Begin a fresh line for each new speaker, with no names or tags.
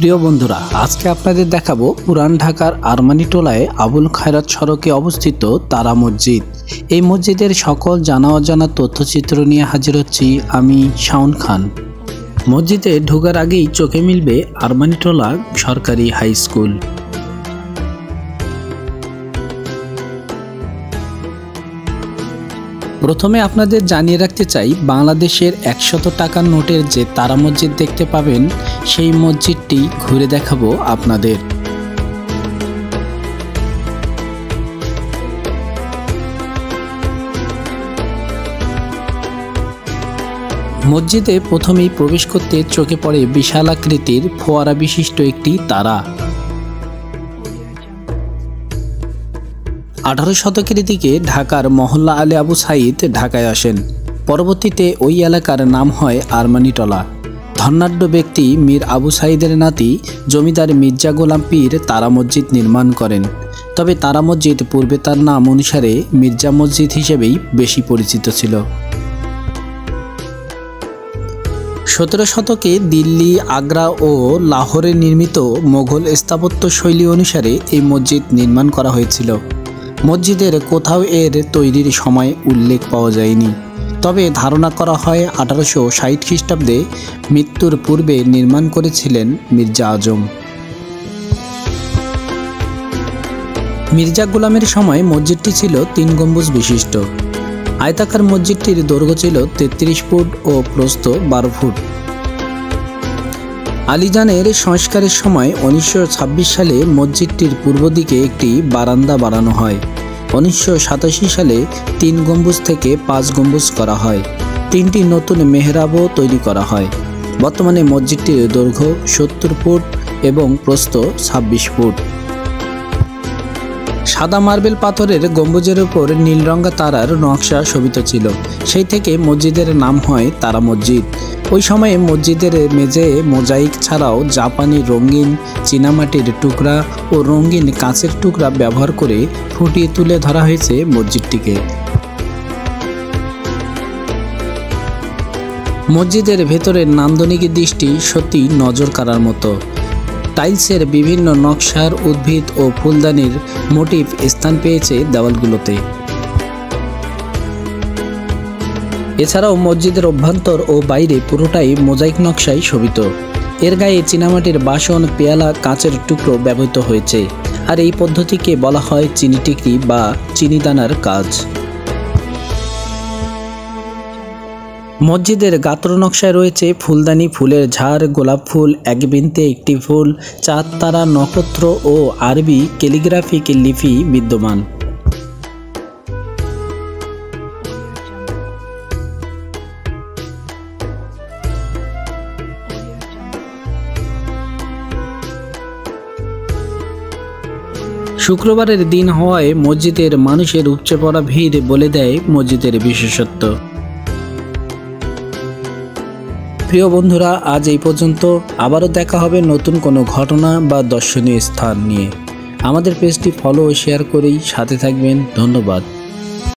প্রিয় বন্ধুরা, আজকে আপনাদের দেখাবো পুরান ঢাকার আরমানিটোলায় আবুল খায়রাত সড়কে অবস্থিত তারা মসজিদ। এই মসজিদের সকল জানা অজানা তথ্যচিত্র নিয়ে হাজির হচ্ছি আমি শাওন খান। মসজিদে ঢোকার আগেই চোখে মিলবে আরমানিটোলা সরকারি হাই স্কুল। প্রথমে আপনাদের জানিয়ে রাখতে চাই, বাংলাদেশের 100 টাকার নোটের যে তারা মসজিদ দেখতে পাবেন, সেই মসজিদটি ঘুরে দেখাবো আপনাদের। মসজিদে প্রথমেই প্রবেশ করতে চোখে পড়ে বিশাল আকৃতির ফোয়ারা বিশিষ্ট একটি তারা। 18 শতকের দিকে ঢাকার মহল্লা আলী আবু সাইদ ঢাকায় আসেন। পরবর্তীতে ওই এলাকার নাম হয় আরমানিটোলা। ধনাঢ্য ব্যক্তি মীর আবু সাইদের নাতি জমিদার মির্জা গোলাম পীর তারা মসজিদ নির্মাণ করেন। তবে তারা মসজিদ পূর্বে তার নাম অনুসারে মির্জা মসজিদ হিসেবেই বেশি পরিচিত ছিল। 17 শতকে দিল্লি, আগ্রা ও লাহোরে নির্মিত মোগল স্থাপত্য শৈলী অনুসারে এই মসজিদ নির্মাণ করা হয়েছিল। মসজিদের কোথাও এর তৈরির সময় উল্লেখ পাওয়া যায়নি, তবে ধারণা করা হয় 1860 খ্রিস্টাব্দে মৃত্যুর পূর্বে নির্মাণ করেছিলেন মির্জা আজম। মির্জা গোলামের সময় মসজিদটি ছিল 3 গম্বুজ বিশিষ্ট। আয়তাকার মসজিদটির দৈর্ঘ্য ছিল 33 ফুট ও প্রস্থ 12 ফুট। আলীজানের সংস্কারের সময় 1926 সালে মসজিদটির পূর্ব দিকে একটি বারান্দা বাড়ানো হয়। 1987 সালে 3 গম্বুজ থেকে 5 গম্বুজ করা হয়। 3টি নতুন মেহরাবও তৈরি করা হয়। বর্তমানে মসজিদটির দৈর্ঘ্য 70 ফুট এবং প্রস্থ 26 ফুট। সাদা মার্বেল পাথরের গম্বুজের উপর নীলরঙা তারার নকশা শোভিত ছিল। সেই থেকে মসজিদের নাম হয় তারা মসজিদ। ওই সময়ে মসজিদের মেঝে মোজাইক ছাড়াও জাপানি রঙিন চীনামাটির টুকরা ও রঙিন কাঁচের টুকরা ব্যবহার করে ফুটিয়ে তুলে ধরা হয়েছে মসজিদটিকে। মসজিদের ভেতরের নান্দনিক দৃষ্টি সত্যি নজর কাড়ার মতো। টাইলসের বিভিন্ন নকশার উদ্ভিদ ও ফুলদানির মোটিভ স্থান পেয়েছে দেওয়ালগুলোতে। এছাড়াও মসজিদের অভ্যন্তর ও বাইরে পুরোটাই মোজাইক নকশায় শোভিত। এর গায়ে চীনামাটির বাসন, পেয়ালা, কাঁচের টুকরো ব্যবহৃত হয়েছে। আর এই পদ্ধতিকে বলা হয় চিনি টিকরি বা চিনি দানার কাজ। মসজিদের গাত্র নকশায় রয়েছে ফুলদানি, ফুলের ঝাড়, গোলাপ ফুল, এক বিনতে একটি ফুল, 4 তারা, নক্ষত্র ও আরবি ক্যালিগ্রাফিক লিপি বিদ্যমান। শুক্রবারের দিন হওয়ায় মসজিদের মানুষের উপচে পড়া ভিড় বলে দেয় মসজিদের বিশেষত্ব। প্রিয় বন্ধুরা, আজ এই পর্যন্ত। আবারও দেখা হবে নতুন কোনো ঘটনা বা দর্শনীয় স্থান নিয়ে। আমাদের পেজটি ফলো ও শেয়ার করেই সাথে থাকবেন। ধন্যবাদ।